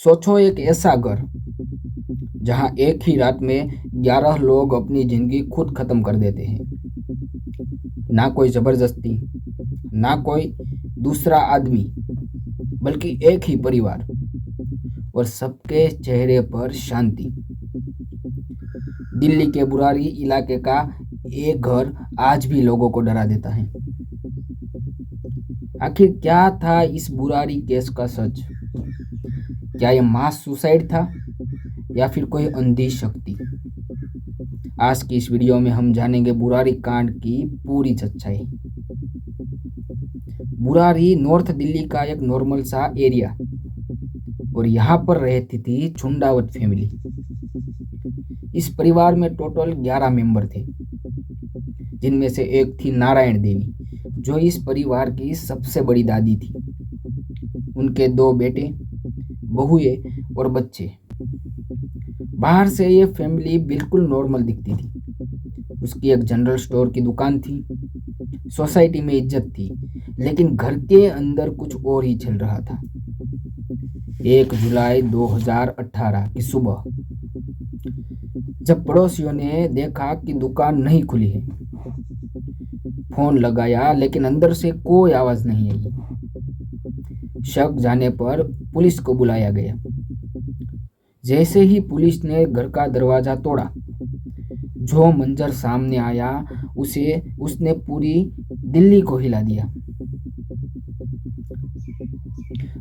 सोचो एक ऐसा घर जहां एक ही रात में 11 लोग अपनी जिंदगी खुद खत्म कर देते हैं। ना कोई जबरदस्ती, ना कोई दूसरा आदमी, बल्कि एक ही परिवार, और सबके चेहरे पर शांति। दिल्ली के बुरारी इलाके का एक घर आज भी लोगों को डरा देता है। आखिर क्या था इस बुरारी केस का सच? क्या यह मास सुसाइड था या फिर कोई अंधी शक्ति? आज की इस वीडियो में हम जानेंगे बुरारी कांड की पूरी सच्चाई। बुरारी नॉर्थ दिल्ली का एक नॉर्मल सा एरिया, और यहाँ पर रहती थी झुंडावत फैमिली। इस परिवार में टोटल 11 मेंबर थे, जिनमें से एक थी नारायण देवी, जो इस परिवार की सबसे बड़ी दादी थी। उनके 2 बेटे, बहुएं और बच्चे। बाहर से ये फैमिली बिल्कुल नॉर्मल दिखती थी। उसकी एक जनरल स्टोर की दुकान थी, सोसाइटी में इज्जत थी, लेकिन घर के अंदर कुछ और ही चल रहा था। 1 जुलाई 2018 की सुबह, जब पड़ोसियों ने देखा कि दुकान नहीं खुली है, फोन लगाया लेकिन अंदर से कोई आवाज नहीं आई। शक जाने पर पुलिस को बुलाया गया। जैसे ही पुलिस ने घर का दरवाजा तोड़ा, जो मंजर सामने आया उसने पूरी दिल्ली को हिला दिया।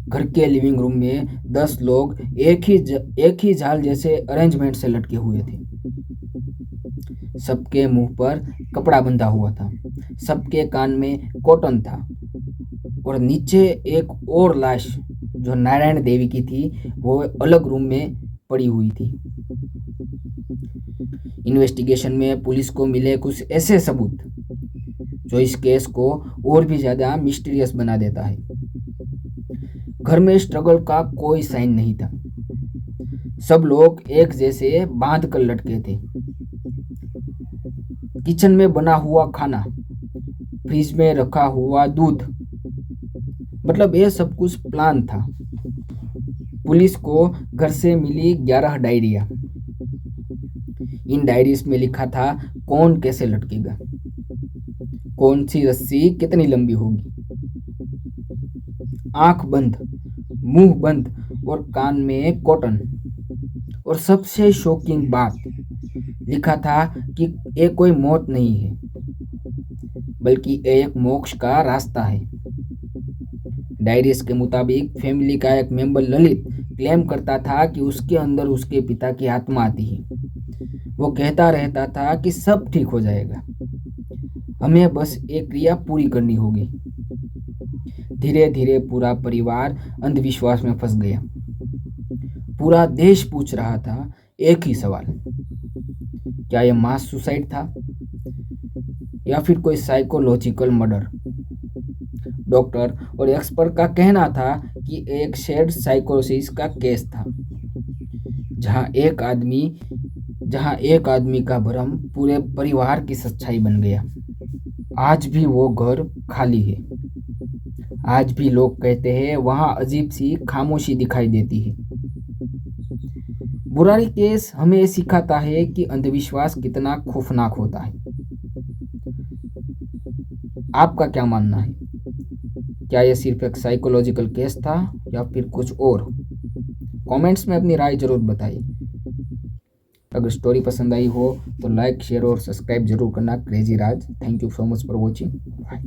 घर के लिविंग रूम में 10 लोग एक ही जाल जैसे अरेंजमेंट से लटके हुए थे। सबके मुंह पर कपड़ा बंधा हुआ था, सबके कान में कॉटन था, और नीचे एक और लाश जो नारायण देवी की थी, वो अलग रूम में पड़ी हुई थी। इन्वेस्टिगेशन में पुलिस को मिले कुछ ऐसे सबूत जो इस केस को और भी ज्यादा मिस्टीरियस बना देता है। घर में स्ट्रगल का कोई साइन नहीं था। सब लोग एक जैसे बांध कर लटके थे। किचन में बना हुआ खाना, फ्रिज में रखा हुआ दूध, मतलब ये सब कुछ प्लान था। पुलिस को घर से मिली 11 डायरिया। इन डायरीज में लिखा था कौन कैसे लटकेगा, कौन सी रस्सी कितनी लंबी होगी, आंख बंद, मुंह बंद और कान में कॉटन। और सबसे शॉकिंग बात, लिखा था कि ये कोई मौत नहीं है, बल्कि एक मोक्ष का रास्ता है। डायरीज के मुताबिक फैमिली का एक मेंबर ललित क्लेम करता था कि उसके अंदर उसके पिता की आत्मा आती है। वो कहता रहता था कि सब ठीक हो जाएगा, हमें बस एक क्रिया पूरी करनी होगी। धीरे धीरे पूरा परिवार अंधविश्वास में फंस गया। पूरा देश पूछ रहा था एक ही सवाल, क्या यह मास सुसाइड था या फिर कोई साइकोलॉजिकल मर्डर? डॉक्टर और एक्सपर्ट का कहना था कि एक शेयर्ड साइकोसिस का केस था, जहां एक आदमी का भ्रम पूरे परिवार की सच्चाई बन गया। आज भी वो घर खाली है। आज भी लोग कहते हैं वहां अजीब सी खामोशी दिखाई देती है। बुरारी केस हमें सिखाता है कि अंधविश्वास कितना खौफनाक होता है। आपका क्या मानना है? क्या यह सिर्फ एक साइकोलॉजिकल केस था या फिर कुछ और? कमेंट्स में अपनी राय जरूर बताइए। अगर स्टोरी पसंद आई हो तो लाइक, शेयर और सब्सक्राइब जरूर करना। Crazy Raj, thank you so much for watching. Bye.